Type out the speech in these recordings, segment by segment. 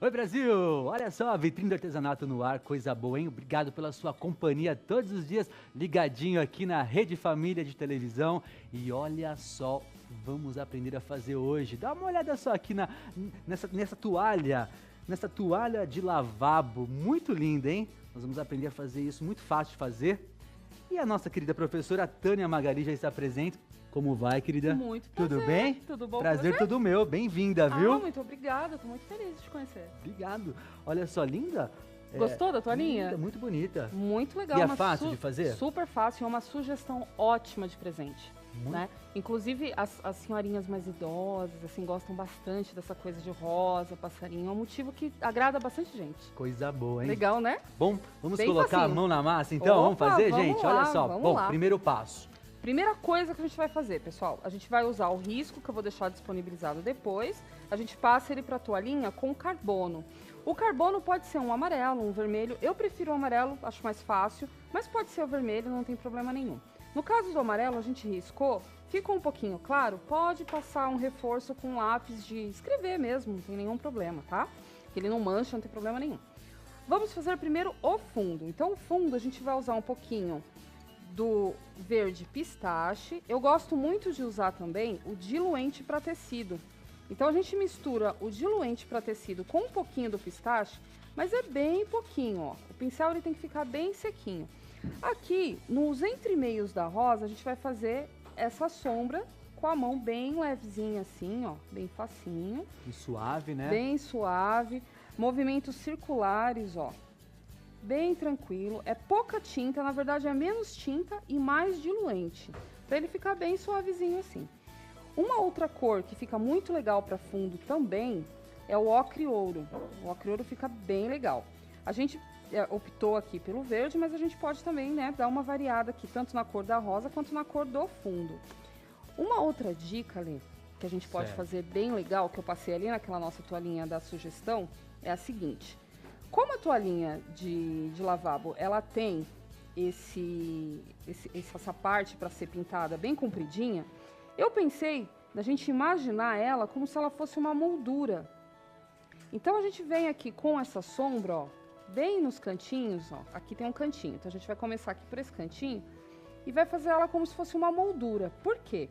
Oi, Brasil! Olha só, a vitrine do artesanato no ar, coisa boa, hein? Obrigado pela sua companhia todos os dias, ligadinho aqui na Rede Família de televisão. E olha só, vamos aprender a fazer hoje. Dá uma olhada só aqui nessa toalha de lavabo, muito linda, hein? Nós vamos aprender a fazer isso, muito fácil de fazer. E a nossa querida professora Tânia Magali já está presente. Como vai, querida? Muito prazer. Tudo bem? Tudo bom? Prazer todo meu. Bem-vinda, viu? Muito obrigada. Tô muito feliz de te conhecer. Obrigado. Olha só, linda. Gostou da toalhinha? Linda, muito bonita. Muito legal. E é fácil de fazer? Super fácil. É uma sugestão ótima de presente. Né? Inclusive, as senhorinhas mais idosas, assim, gostam bastante dessa coisa de rosa, passarinho. É um motivo que agrada bastante gente. Coisa boa, hein? Legal, né? Bom, vamos Bem colocar facinho. a mão na massa, então? Opa, vamos fazer, vamos gente? lá, Olha só. vamos Bom, lá. primeiro passo. Primeira coisa que a gente vai fazer, pessoal, a gente vai usar o risco, que eu vou deixar disponibilizado depois. A gente passa ele para a toalhinha com carbono. O carbono pode ser um amarelo, um vermelho. Eu prefiro o amarelo, acho mais fácil, mas pode ser o vermelho, não tem problema nenhum. No caso do amarelo, a gente riscou, ficou um pouquinho claro, pode passar um reforço com lápis de escrever mesmo, não tem nenhum problema, tá? Ele não mancha, não tem problema nenhum. Vamos fazer primeiro o fundo. Então, o fundo a gente vai usar um pouquinho do verde pistache. Eu gosto muito de usar também o diluente para tecido. Então a gente mistura o diluente para tecido com um pouquinho do pistache, mas é bem pouquinho, ó. O pincel ele tem que ficar bem sequinho. Aqui, nos entremeios da rosa, a gente vai fazer essa sombra com a mão bem levezinha assim, ó, bem facinho. E suave, né? Bem suave. Movimentos circulares, ó. Bem tranquilo, é pouca tinta, na verdade é menos tinta e mais diluente, para ele ficar bem suavezinho assim. Uma outra cor que fica muito legal para fundo também é o ocre ouro. O ocre ouro fica bem legal. A gente optou aqui pelo verde, mas a gente pode também, né, dar uma variada aqui, tanto na cor da rosa quanto na cor do fundo. Uma outra dica, Lê, que a gente pode fazer bem legal, que eu passei ali naquela nossa toalhinha da sugestão, é a seguinte. Como a toalhinha de lavabo, ela tem essa parte para ser pintada bem compridinha, eu pensei na gente imaginar ela como se ela fosse uma moldura. Então a gente vem aqui com essa sombra, ó, bem nos cantinhos, ó, aqui tem um cantinho, então a gente vai começar aqui por esse cantinho e vai fazer ela como se fosse uma moldura. Por quê?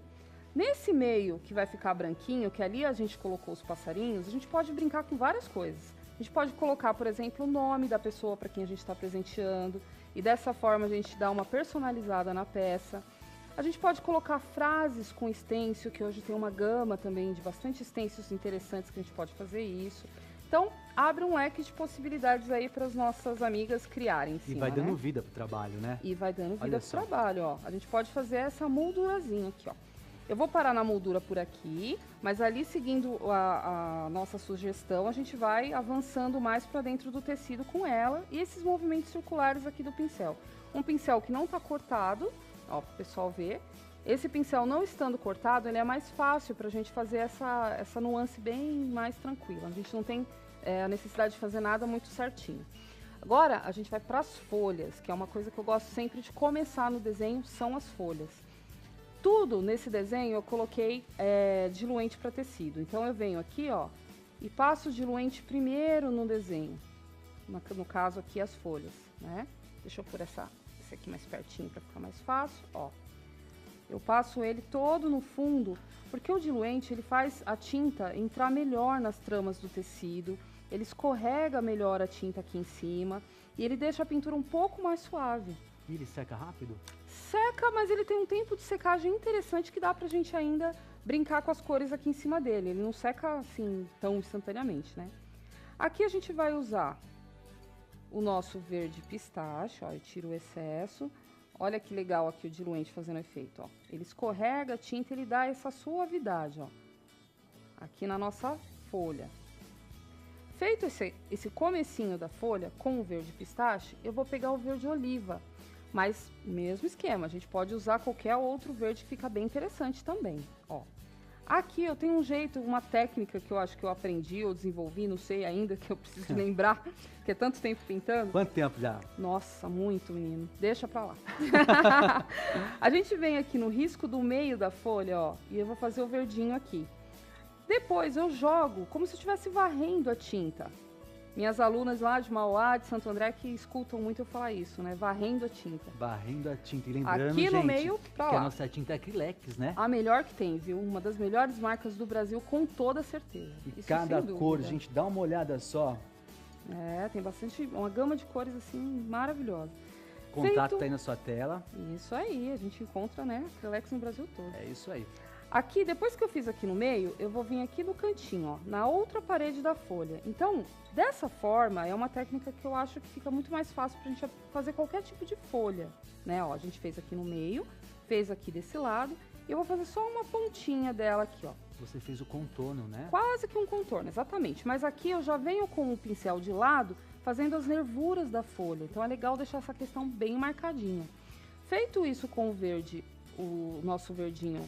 Nesse meio que vai ficar branquinho, que ali a gente colocou os passarinhos, a gente pode brincar com várias coisas. A gente pode colocar, por exemplo, o nome da pessoa para quem a gente está presenteando e dessa forma a gente dá uma personalizada na peça. A gente pode colocar frases com stencil, que hoje tem uma gama também de bastante stencils interessantes que a gente pode fazer isso. Então, abre um leque de possibilidades aí para as nossas amigas criarem em cima, E vai dando vida pro trabalho, né? E vai dando vida pro trabalho, ó. A gente pode fazer essa moldurazinha aqui, ó. Eu vou parar na moldura por aqui, mas ali seguindo a nossa sugestão, a gente vai avançando mais para dentro do tecido com ela e esses movimentos circulares aqui do pincel. Um pincel que não está cortado, ó, para o pessoal ver. Esse pincel não estando cortado, ele é mais fácil para a gente fazer essa nuance bem mais tranquila. A gente não tem a necessidade de fazer nada muito certinho. Agora, a gente vai para as folhas, que é uma coisa que eu gosto sempre de começar no desenho, são as folhas. Tudo nesse desenho eu coloquei diluente para tecido. Então eu venho aqui, ó, e passo o diluente primeiro no desenho. No caso aqui as folhas, né? Deixa eu pôr esse aqui mais pertinho para ficar mais fácil, ó. Eu passo ele todo no fundo, porque o diluente ele faz a tinta entrar melhor nas tramas do tecido, ele escorrega melhor a tinta aqui em cima e ele deixa a pintura um pouco mais suave. E ele seca rápido? Seca, mas ele tem um tempo de secagem interessante que dá pra gente ainda brincar com as cores aqui em cima dele. Ele não seca assim tão instantaneamente, né? Aqui a gente vai usar o nosso verde pistache, ó, eu tiro o excesso. Olha que legal aqui o diluente fazendo efeito, ó. Ele escorrega a tinta, ele dá essa suavidade, ó. Aqui na nossa folha. Feito esse comecinho da folha com o verde pistache, eu vou pegar o verde oliva. Mas, mesmo esquema, a gente pode usar qualquer outro verde que fica bem interessante também, ó. Aqui eu tenho um jeito, uma técnica que eu acho que eu aprendi ou desenvolvi, não sei ainda, que eu preciso lembrar, que é tanto tempo pintando. Quanto tempo já? Nossa, muito, menino. Deixa pra lá. A gente vem aqui no risco do meio da folha, ó, e eu vou fazer o verdinho aqui. Depois eu jogo como se eu estivesse varrendo a tinta. Minhas alunas lá de Mauá, de Santo André, que escutam muito eu falar isso, né? Varrendo a tinta. Varrendo a tinta. E lembrando, Aqui no gente, meio, pra que a lá. nossa tinta é Acrylex, né? A melhor que tem, viu? Uma das melhores marcas do Brasil, com toda certeza. E Isso cada sem cor, dúvida. gente, dá uma olhada só. É, tem bastante, uma gama de cores assim maravilhosa. O contato Feito- tá aí na sua tela. Isso aí, a gente encontra, né, Acrylex no Brasil todo. É isso aí. Aqui, depois que eu fiz aqui no meio, eu vou vir aqui no cantinho, ó, na outra parede da folha. Então, dessa forma, é uma técnica que eu acho que fica muito mais fácil pra gente fazer qualquer tipo de folha, né? Ó, a gente fez aqui no meio, fez aqui desse lado, e eu vou fazer só uma pontinha dela aqui, ó. Você fez o contorno, né? Quase que um contorno, exatamente. Mas aqui eu já venho com o pincel de lado, fazendo as nervuras da folha. Então é legal deixar essa questão bem marcadinha. Feito isso com o verde, o nosso verdinho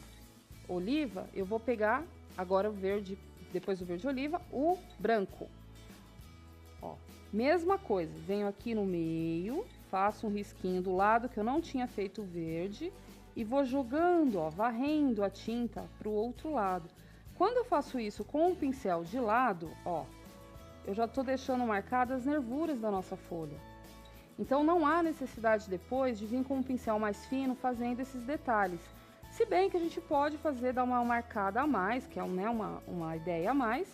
oliva, eu vou pegar agora o verde, depois do verde oliva, o branco. Ó, mesma coisa, venho aqui no meio, faço um risquinho do lado que eu não tinha feito o verde e vou jogando, ó, varrendo a tinta para o outro lado. Quando eu faço isso com o pincel de lado, ó, eu já tô deixando marcadas as nervuras da nossa folha. Então não há necessidade depois de vir com um pincel mais fino fazendo esses detalhes. Se bem que a gente pode fazer, dar uma marcada a mais, que é né, uma ideia a mais,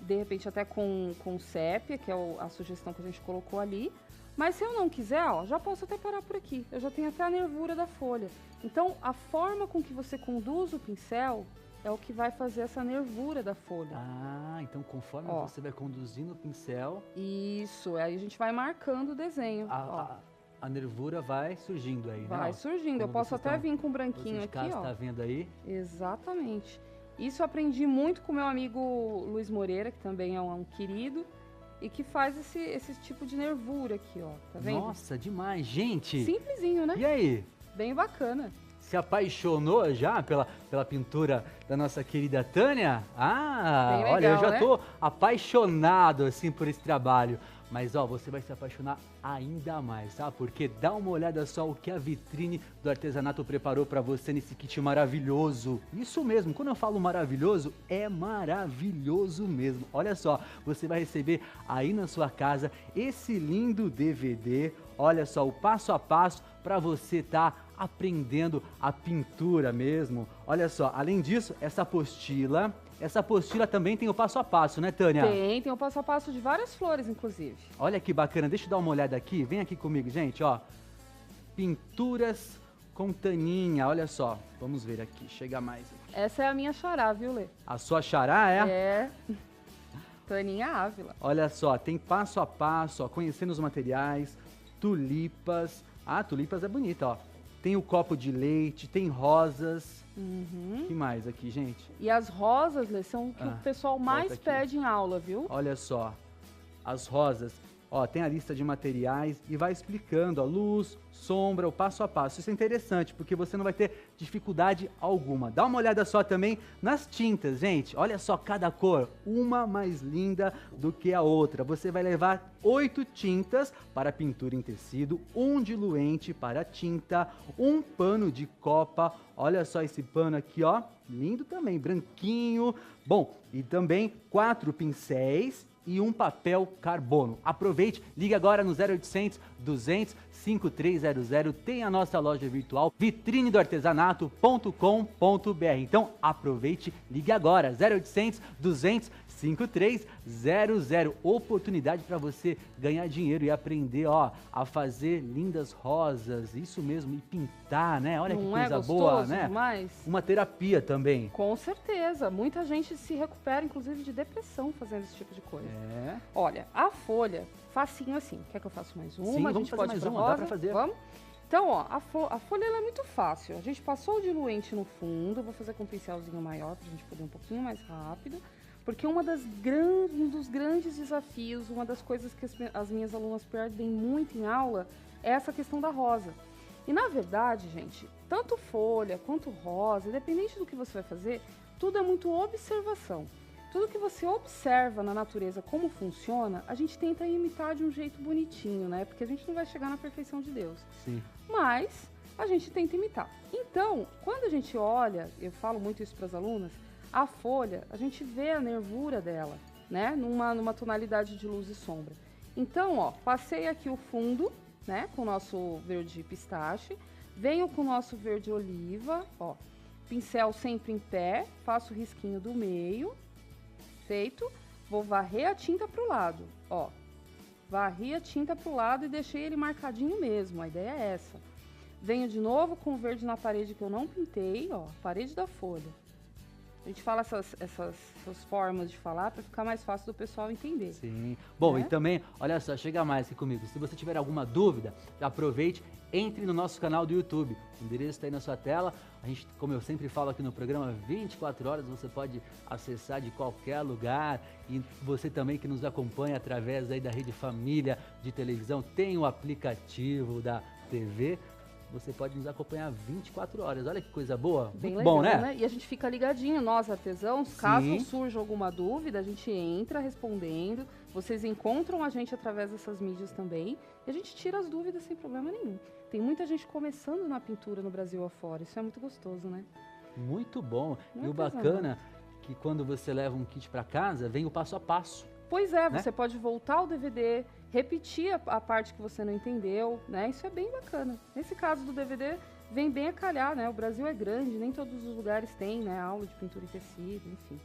de repente até com sépia, que é a sugestão que a gente colocou ali. Mas se eu não quiser, ó, já posso até parar por aqui. Eu já tenho até a nervura da folha. Então a forma com que você conduz o pincel é o que vai fazer essa nervura da folha. Ah, então conforme Ó. você vai conduzindo o pincel, Isso, aí a gente vai marcando o desenho. ó. a nervura vai surgindo aí, né? Vai Ó, surgindo. Eu como posso vocês até tão- vir com Você branquinho de aqui, casa ó. tá vendo aí? Exatamente. Isso eu aprendi muito com meu amigo Luiz Moreira, que também é um querido, e que faz esse tipo de nervura aqui, ó. Tá vendo? Nossa, demais. Gente, Simplesinho, né? e aí? Bem bacana. Se apaixonou já pela pintura da nossa querida Tânia? Ah, Bem olha, eu legal, já né? tô apaixonado assim por esse trabalho. Mas ó, você vai se apaixonar ainda mais, sabe? Porque dá uma olhada só o que a vitrine do artesanato preparou para você nesse kit maravilhoso. Isso mesmo, quando eu falo maravilhoso, é maravilhoso mesmo. Olha só, você vai receber aí na sua casa esse lindo DVD. Olha só, o passo a passo para você estar aprendendo a pintura mesmo. Olha só, além disso, essa apostila também tem o passo a passo, né, Tânia? Tem o passo a passo de várias flores, inclusive. Olha que bacana, deixa eu dar uma olhada aqui, vem aqui comigo, gente, ó. Pinturas com Taninha, olha só, vamos ver aqui, chega mais aqui. Essa é a minha xará, viu, Lê? A sua xará é? É. Taninha Ávila. Olha só, tem passo a passo, ó, conhecendo os materiais, tulipas. Ah, tulipas é bonita, ó. Tem o copo de leite, tem rosas. Uhum. Que mais aqui, gente? E as rosas, Lê, são o que o pessoal mais aqui. pede em aula, viu? Olha só, as rosas. Ó, tem a lista de materiais e vai explicando a luz, sombra, o passo a passo. Isso é interessante, porque você não vai ter dificuldade alguma. Dá uma olhada só também nas tintas, gente. Olha só cada cor, uma mais linda do que a outra. Você vai levar 8 tintas para pintura em tecido, um diluente para tinta, um pano de copa. Olha só esse pano aqui, ó. Lindo também, branquinho. Bom, e também 4 pincéis e um papel carbono. Aproveite, ligue agora no 0800 200 5300, tem a nossa loja virtual vitrinedoartesanato.com.br. Então aproveite, ligue agora 0800 200 5300. Oportunidade para você ganhar dinheiro e aprender, ó, a fazer lindas rosas, isso mesmo, e pintar, né? Olha que Não coisa é boa, gostoso né? demais? Uma terapia também. Com certeza. Muita gente se recupera, inclusive, de depressão fazendo esse tipo de coisa. É. Olha, a folha, facinho assim. Quer que eu faça mais uma? Sim, a vamos gente fazer pode mais ir pra uma, dá rosa? pra fazer. Vamos? Então, ó, a folha ela é muito fácil. A gente passou o diluente no fundo. Vou fazer com um pincelzinho maior pra gente poder ir um pouquinho mais rápido. Porque um dos grandes desafios, uma das coisas que as minhas alunas perdem muito em aula é essa questão da rosa. E na verdade, gente, tanto folha quanto rosa, independente do que você vai fazer, tudo é muito observação. Tudo que você observa na natureza, como funciona, a gente tenta imitar de um jeito bonitinho, né? Porque a gente não vai chegar na perfeição de Deus. Sim. Mas a gente tenta imitar. Então, quando a gente olha, eu falo muito isso para as alunas, a folha, a gente vê a nervura dela. né? Numa tonalidade de luz e sombra. Então, ó, passei aqui o fundo, né? Com o nosso verde pistache. Venho com o nosso verde oliva, ó. Pincel sempre em pé, faço o risquinho do meio. Feito. Vou varrer a tinta pro lado, ó. Varri a tinta pro lado e deixei ele marcadinho mesmo, a ideia é essa. Venho de novo com o verde na parede que eu não pintei, ó, parede da folha. A gente fala essas formas de falar para ficar mais fácil do pessoal entender. Sim. Bom, né? E também, olha só, chega mais aqui comigo. Se você tiver alguma dúvida, aproveite, entre no nosso canal do YouTube. O endereço está aí na sua tela. A gente, como eu sempre falo aqui no programa, 24 horas você pode acessar de qualquer lugar. E você também que nos acompanha através aí da Rede Família de televisão, tem o aplicativo da TV. Você pode nos acompanhar 24 horas. Olha que coisa boa. Bem Muito legal, bom, né? E a gente fica ligadinho, nós artesãos, caso surja alguma dúvida, a gente entra respondendo. Vocês encontram a gente através dessas mídias também. E a gente tira as dúvidas sem problema nenhum. Tem muita gente começando na pintura no Brasil afora. Isso é muito gostoso, né? Muito bom. Não E é o bacana é que quando você leva um kit para casa, vem o passo a passo. Pois é, né? Você pode voltar o DVD, repetir a parte que você não entendeu, né? Isso é bem bacana. Nesse caso do DVD, vem bem a calhar, né? O Brasil é grande, nem todos os lugares têm, né? Aula de pintura em tecido, enfim.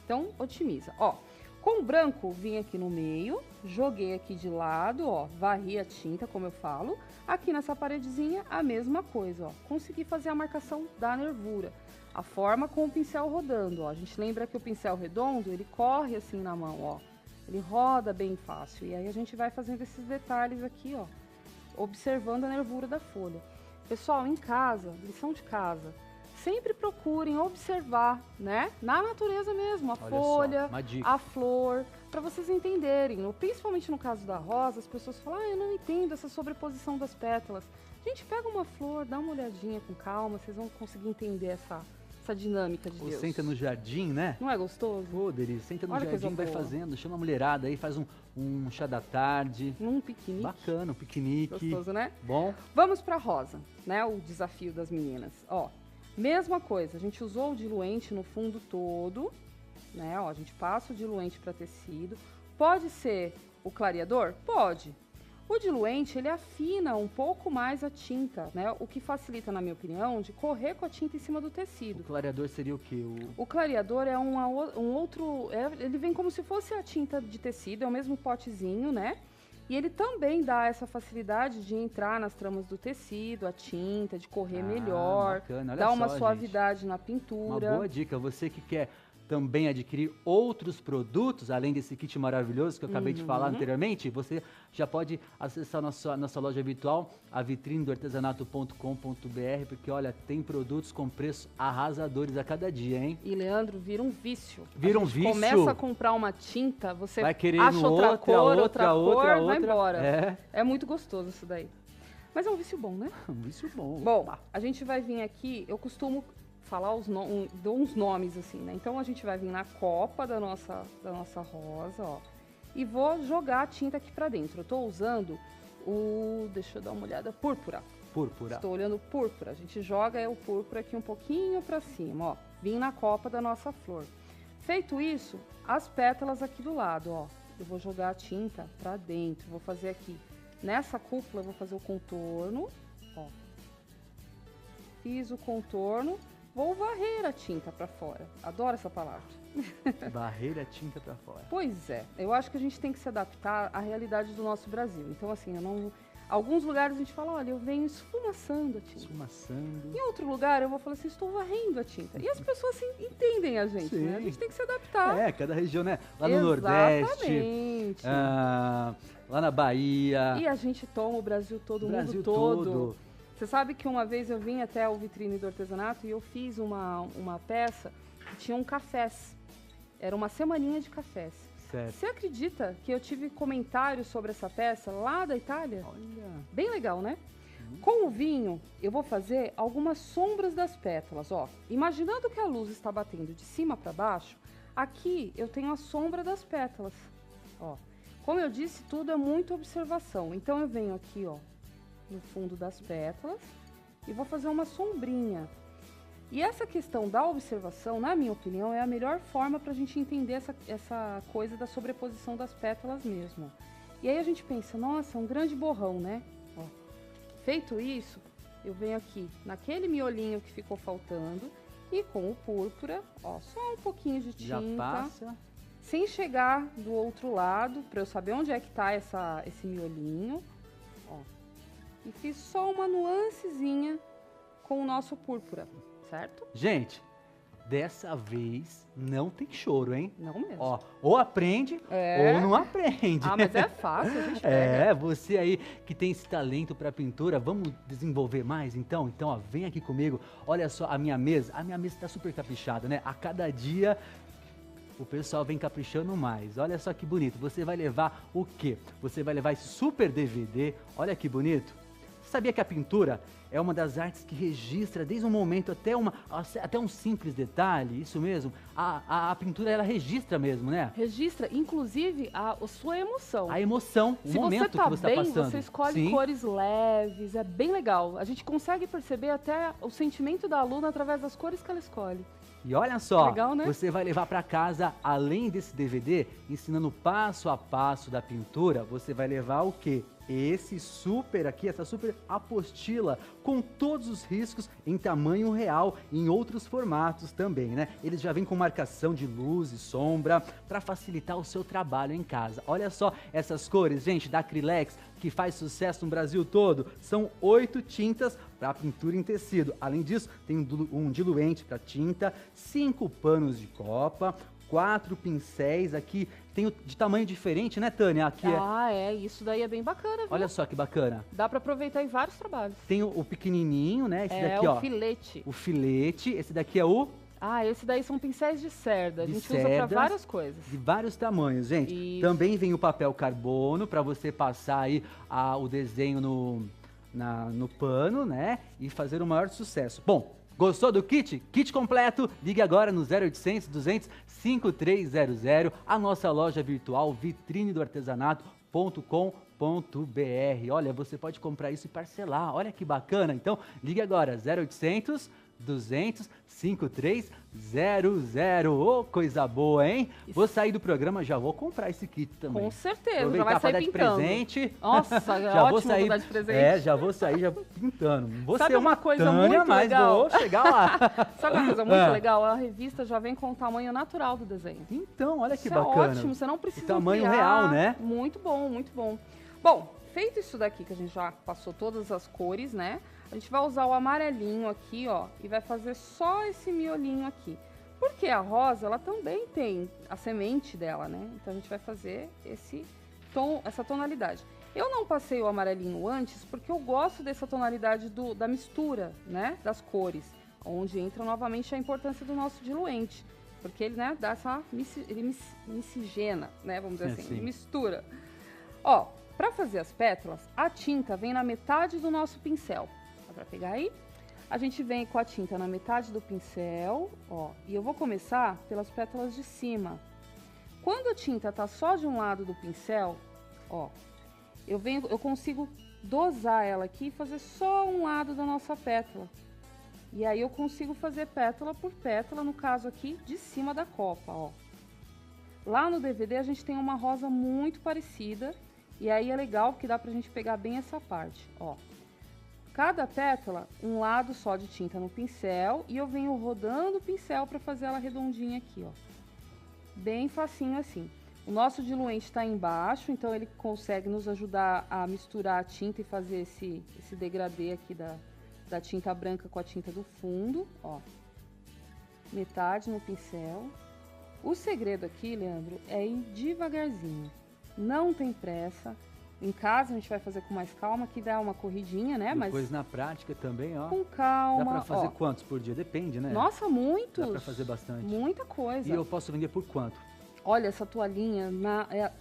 Então, otimiza. Ó, com o branco, vim aqui no meio, joguei aqui de lado, ó, varri a tinta, como eu falo. Aqui nessa paredezinha, a mesma coisa, ó. Consegui fazer a marcação da nervura. A forma com o pincel rodando, ó. A gente lembra que o pincel redondo, ele corre assim na mão, ó. Ele roda bem fácil. E aí a gente vai fazendo esses detalhes aqui, ó. Observando a nervura da folha. Pessoal, em casa, lição de casa, sempre procurem observar, né? Na natureza mesmo, a folha, a flor, para vocês entenderem. Principalmente no caso da rosa, as pessoas falam, eu não entendo essa sobreposição das pétalas. Gente, pega uma flor, dá uma olhadinha com calma, vocês vão conseguir entender essa dinâmica de Deus. Senta no jardim, né? Não é gostoso? Pô, delícia. Senta no Olha jardim, vai fazendo, chama a mulherada aí, faz um chá da tarde. Um piquenique. Bacana, um piquenique. Gostoso, né? Bom. Vamos pra rosa, né? O desafio das meninas. Ó, mesma coisa, a gente usou o diluente no fundo todo, né? Ó, a gente passa o diluente para tecido. Pode ser o clareador? Pode. O diluente, ele afina um pouco mais a tinta, né? O que facilita, na minha opinião, de correr com a tinta em cima do tecido. O clareador seria o quê? O clareador é um outro... ele vem como se fosse a tinta de tecido, é o mesmo potezinho, né? E ele também dá essa facilidade de entrar nas tramas do tecido, a tinta, de correr melhor, bacana. Olha dá uma só, suavidade gente. Na pintura. Uma boa dica, você que quer também adquirir outros produtos, além desse kit maravilhoso que eu acabei de falar anteriormente, você já pode acessar nossa loja habitual, a vitrine do artesanato.com.br, porque olha, tem produtos com preços arrasadores a cada dia, hein? E Leandro, vira um vício. Vira um vício. Começa a comprar uma tinta, você vai querer acha outra cor, vai outra. embora. É muito gostoso isso daí. Mas é um vício bom, né? Um vício bom. Bom, a gente vai vir aqui, eu costumo falar dou uns nomes assim, né? Então a gente vai vir na copa da nossa rosa, ó, e vou jogar a tinta aqui pra dentro. Eu tô usando deixa eu dar uma olhada, púrpura. Estou olhando púrpura. A gente joga o púrpura aqui um pouquinho pra cima, ó. Vim na copa da nossa flor. Feito isso, as pétalas aqui do lado, ó. Eu vou jogar a tinta pra dentro. Vou fazer aqui nessa cúpula, eu vou fazer o contorno, ó. Fiz o contorno. Vou varrer a tinta para fora. Adoro essa palavra. Varrer a tinta para fora. Pois é. Eu acho que a gente tem que se adaptar à realidade do nosso Brasil. Então, assim, alguns lugares a gente fala, olha, eu venho esfumaçando a tinta. Esfumaçando. Em outro lugar, eu vou falar assim, estou varrendo a tinta. E as pessoas, assim, entendem a gente, né? A gente tem que se adaptar. Cada região, né? Lá no Nordeste. Lá na Bahia. E a gente toma o Brasil todo, o mundo todo. Você sabe que uma vez eu vim até o Vitrine do Artesanato e eu fiz uma peça que tinha um cafés. Era uma semaninha de cafés. Certo. Você acredita que eu tive comentários sobre essa peça lá da Itália? Olha. Bem legal, né? Com o vinho, eu vou fazer algumas sombras das pétalas, ó. Imaginando que a luz está batendo de cima para baixo, aqui eu tenho a sombra das pétalas, ó. Como eu disse, tudo é muita observação. Então eu venho aqui, ó, no fundo das pétalas e vou fazer uma sombrinha. E essa questão da observação, na minha opinião, é a melhor forma para a gente entender essa coisa da sobreposição das pétalas mesmo. E aí a gente pensa, nossa, é um grande borrão, né? Ó. Feito isso, eu venho aqui naquele miolinho que ficou faltando e com o púrpura, ó, só um pouquinho de tinta. Já passa. Sem chegar do outro lado, para eu saber onde é que tá esse miolinho. Ó. E fiz só uma nuancezinha com o nosso púrpura, certo? Gente, dessa vez não tem choro, hein? Não mesmo. Ó, ou aprende ou não aprende. Ah, mas é fácil, a gente pega. É, você aí que tem esse talento para pintura, vamos desenvolver mais então? Então, ó, vem aqui comigo. Olha só a minha mesa tá super caprichada, né? A cada dia o pessoal vem caprichando mais. Olha só que bonito. Você vai levar o quê? Você vai levar esse super DVD. Olha que bonito. Você sabia que a pintura é uma das artes que registra desde um momento até um simples detalhe? Isso mesmo. A pintura, ela registra mesmo, né? Registra, inclusive, a sua emoção. A emoção, o momento que você está passando. Você escolhe cores leves, é bem legal. A gente consegue perceber até o sentimento da aluna através das cores que ela escolhe. E olha só, legal, né? Você vai levar para casa, além desse DVD, ensinando passo a passo da pintura, você vai levar o quê? Essa super apostila com todos os riscos em tamanho real e em outros formatos também, né? Eles já vêm com marcação de luz e sombra para facilitar o seu trabalho em casa. Olha só essas cores, gente, da Acrylex, que faz sucesso no Brasil todo. São 8 tintas para pintura em tecido. Além disso, tem um diluente para tinta, 5 panos de copa, 4 pincéis aqui, tem de tamanho diferente, né, Tânia? Aqui isso daí é bem bacana, viu? Olha só que bacana. Dá para aproveitar em vários trabalhos. Tem o pequenininho, né? Esse daqui, ó. O filete. O filete, esse daqui é o... Esse daí são pincéis de cerda. A gente usa para várias coisas. De vários tamanhos, gente. Isso. Também vem o papel carbono para você passar aí o desenho no pano, né? E fazer o maior sucesso. Bom, gostou do kit? Kit completo, ligue agora no 0800 200 5300, a nossa loja virtual vitrinedoartesanato.com.br. Olha, você pode comprar isso e parcelar, olha que bacana. Então, ligue agora, 0800 200 5300. Ô, coisa boa, hein? Isso. Vou sair do programa, já vou comprar esse kit também. Com certeza, aproveitar já vai sair pintando. De presente. Nossa, já ótimo vou sair, dar de presente. já vou sair já pintando. Vou Sabe ser uma coisa Tânia, muito mas legal? Vou chegar lá. Sabe uma coisa muito legal? A revista já vem com o tamanho natural do desenho. Então, olha que isso bacana. É ótimo, você não precisa o tamanho ampliar. Real, né? Muito bom, muito bom. Bom, feito isso daqui, que a gente já passou todas as cores, né? A gente vai usar o amarelinho aqui, ó, e vai fazer só esse miolinho aqui. Porque a rosa, ela também tem a semente dela, né? Então a gente vai fazer essa tonalidade. Eu não passei o amarelinho antes porque eu gosto dessa tonalidade da mistura, né? Das cores, onde entra novamente a importância do nosso diluente. Porque ele, né, dá essa miscigena, né? Vamos dizer assim, mistura. Ó, para fazer as pétalas, a tinta vem na metade do nosso pincel. Dá pra pegar aí? A gente vem com a tinta na metade do pincel, ó. E eu vou começar pelas pétalas de cima. Quando a tinta tá só de um lado do pincel, ó, eu consigo dosar ela aqui e fazer só um lado da nossa pétala. E aí eu consigo fazer pétala por pétala, no caso aqui, de cima da copa, ó. Lá no DVD a gente tem uma rosa muito parecida, e aí é legal porque dá pra gente pegar bem essa parte, ó. Cada pétala, um lado só de tinta no pincel, e eu venho rodando o pincel para fazer ela redondinha aqui, ó. Bem facinho assim. O nosso diluente está embaixo, então ele consegue nos ajudar a misturar a tinta e fazer esse degradê aqui da tinta branca com a tinta do fundo, ó. Metade no pincel. O segredo aqui, Leandro, é ir devagarzinho. Não tem pressa. Em casa a gente vai fazer com mais calma, que dá uma corridinha, né? Depois na prática também, ó. Com calma. Dá pra fazer quantos por dia? Depende, né? Nossa, muitos. Dá pra fazer bastante. Muita coisa. E eu posso vender por quanto? Olha, essa toalhinha,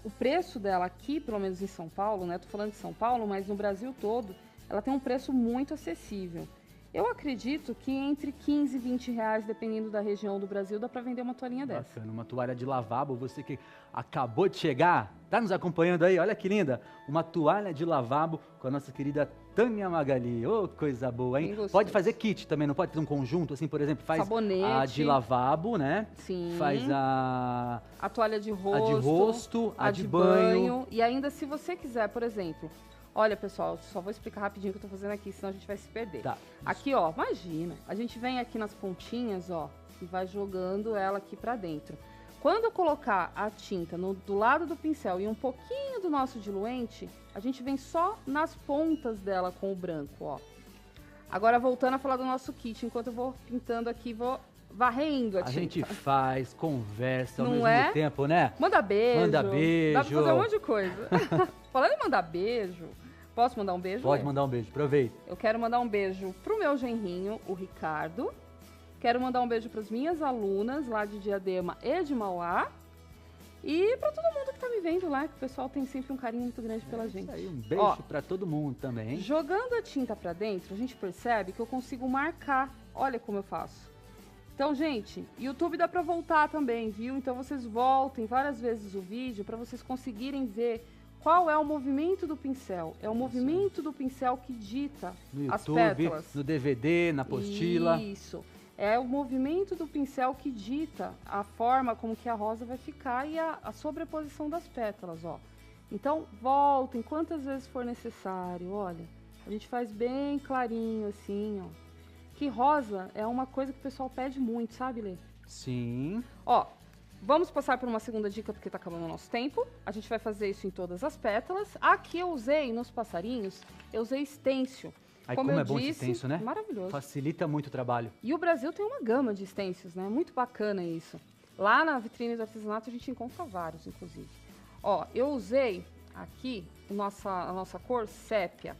o preço dela aqui, pelo menos em São Paulo, né? Tô falando de São Paulo, mas no Brasil todo, ela tem um preço muito acessível. Eu acredito que entre 15 e 20 reais, dependendo da região do Brasil, dá para vender uma toalhinha dessa. Bacana, uma toalha de lavabo, você que acabou de chegar, tá nos acompanhando aí, olha que linda, uma toalha de lavabo com a nossa querida Tânia Magali, ô, coisa boa, hein? Pode fazer kit também, não pode ter um conjunto, assim, por exemplo, faz sabonete, a de lavabo, né? Sim. Faz a toalha de rosto, a de rosto, a de banho. E ainda, se você quiser, por exemplo, olha, pessoal, só vou explicar rapidinho o que eu tô fazendo aqui, senão a gente vai se perder. Tá. Aqui, ó, imagina, a gente vem aqui nas pontinhas, ó, e vai jogando ela aqui pra dentro. Quando eu colocar a tinta do lado do pincel e um pouquinho do nosso diluente, a gente vem só nas pontas dela com o branco, ó. Agora, voltando a falar do nosso kit, enquanto eu vou pintando aqui, vou varrendo a tinta. A gente faz, conversa ao Não mesmo é? tempo, né? Manda beijo. Manda beijo. Dá pra fazer um monte de coisa. Falando em mandar beijo, posso mandar um beijo? Pode mandar um beijo, aproveita. Eu quero mandar um beijo pro meu genrinho, o Ricardo. Quero mandar um beijo para as minhas alunas lá de Diadema e de Mauá. E para todo mundo que tá me vendo lá, que o pessoal tem sempre um carinho muito grande pela gente. Isso aí, um beijo para todo mundo também. Jogando a tinta para dentro, a gente percebe que eu consigo marcar. Olha como eu faço. Então, gente, YouTube dá para voltar também, viu? Então vocês voltem várias vezes o vídeo para vocês conseguirem ver qual é o movimento do pincel. É o movimento do pincel que dita no as YouTube, pétalas. No DVD, na apostila. Isso. É o movimento do pincel que dita a forma como que a rosa vai ficar e a sobreposição das pétalas, ó. Então, voltem quantas vezes for necessário, olha. A gente faz bem clarinho assim, ó. Que rosa é uma coisa que o pessoal pede muito, sabe, Lê? Sim. Ó, vamos passar por uma segunda dica porque tá acabando o nosso tempo. A gente vai fazer isso em todas as pétalas. Aqui eu usei, nos passarinhos, eu usei stencil. Aí como é bom disse, esse stencil, né? Maravilhoso. Facilita muito o trabalho. E o Brasil tem uma gama de stencils, né? Muito bacana isso. Lá na vitrine do artesanato a gente encontra vários, inclusive. Ó, eu usei aqui a nossa cor sépia.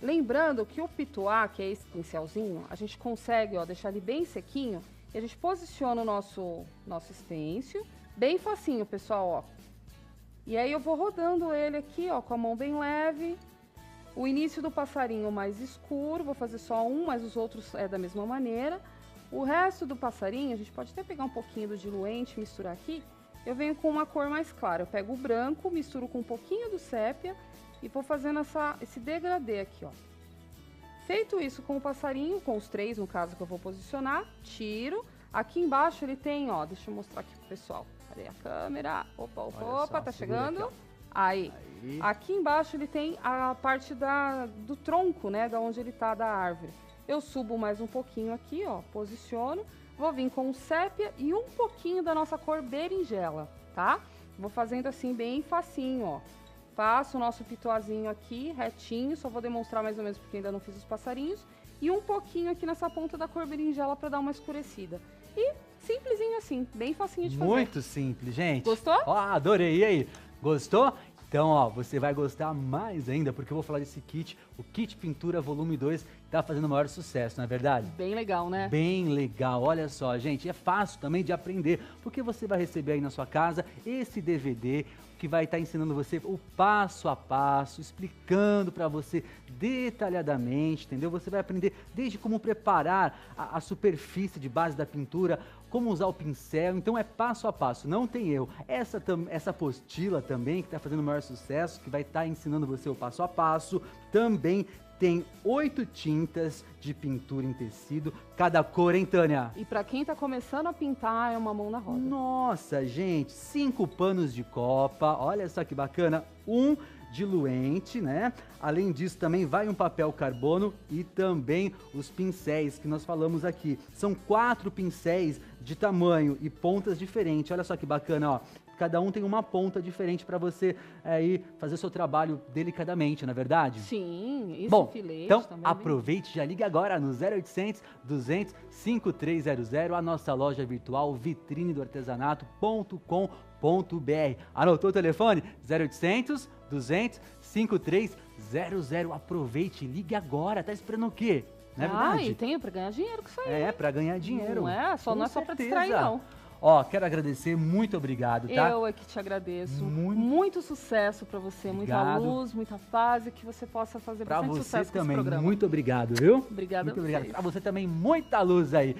Lembrando que o pituá, que é esse pincelzinho, a gente consegue, ó, deixar ele bem sequinho e a gente posiciona o nosso stencil, bem facinho, pessoal, ó. E aí eu vou rodando ele aqui, ó, com a mão bem leve. O início do passarinho mais escuro, vou fazer só um, mas os outros é da mesma maneira. O resto do passarinho, a gente pode até pegar um pouquinho do diluente, misturar aqui. Eu venho com uma cor mais clara. Eu pego o branco, misturo com um pouquinho do sépia e vou fazendo esse degradê aqui, ó. Feito isso com o passarinho, com os três, no caso, que eu vou posicionar, tiro. Aqui embaixo ele tem, ó, deixa eu mostrar aqui pro pessoal. Cadê a câmera? Opa, tá chegando. Aqui, aí. Aqui embaixo ele tem a parte do tronco, né, da onde ele tá, da árvore. Eu subo mais um pouquinho aqui, ó, posiciono. Vou vir com o sépia e um pouquinho da nossa cor berinjela, tá? Vou fazendo assim bem facinho, ó. Faço o nosso pituazinho aqui, retinho, só vou demonstrar mais ou menos porque ainda não fiz os passarinhos. E um pouquinho aqui nessa ponta da cor berinjela para dar uma escurecida. E simplesinho assim, bem facinho de fazer. Muito simples, gente. Gostou? Ó, adorei. E aí, gostou? Então, ó, você vai gostar mais ainda, porque eu vou falar desse kit, o Kit Pintura Volume 2, que tá fazendo o maior sucesso, não é verdade? Bem legal, né? Bem legal, olha só, gente, é fácil também de aprender, porque você vai receber aí na sua casa esse DVD que vai estar ensinando você o passo a passo, explicando para você detalhadamente, entendeu? Você vai aprender desde como preparar a superfície de base da pintura, como usar o pincel, então é passo a passo, não tem erro. Essa apostila também, que está fazendo o maior sucesso, que vai estar ensinando você o passo a passo, também tem 8 tintas de pintura em tecido, cada cor, hein, Tânia? E para quem tá começando a pintar, é uma mão na roda. Nossa, gente, 5 panos de copa, olha só que bacana, um diluente, né? Além disso, também vai um papel carbono e também os pincéis que nós falamos aqui. São 4 pincéis de tamanho e pontas diferentes. Olha só que bacana, ó. Cada um tem uma ponta diferente para você aí fazer o seu trabalho delicadamente, não é verdade? Sim, isso. Bom, filete então também. aproveite, já liga agora no 0800 200 5300, a nossa loja virtual vitrinedoartesanato.com.br. Anotou o telefone? 0800 200 5300. Aproveite, ligue agora. Tá esperando o quê? Não é verdade? E tenho para ganhar dinheiro com isso aí. É, para ganhar dinheiro. Não é só para distrair, não. Ó, quero agradecer, muito obrigado, tá? Eu é que te agradeço. Muito sucesso pra você, muita luz, muita paz e que você possa fazer bastante sucesso com esse programa. Muito obrigado, viu? Obrigada muito a obrigado. vocês. Pra você também, muita luz aí.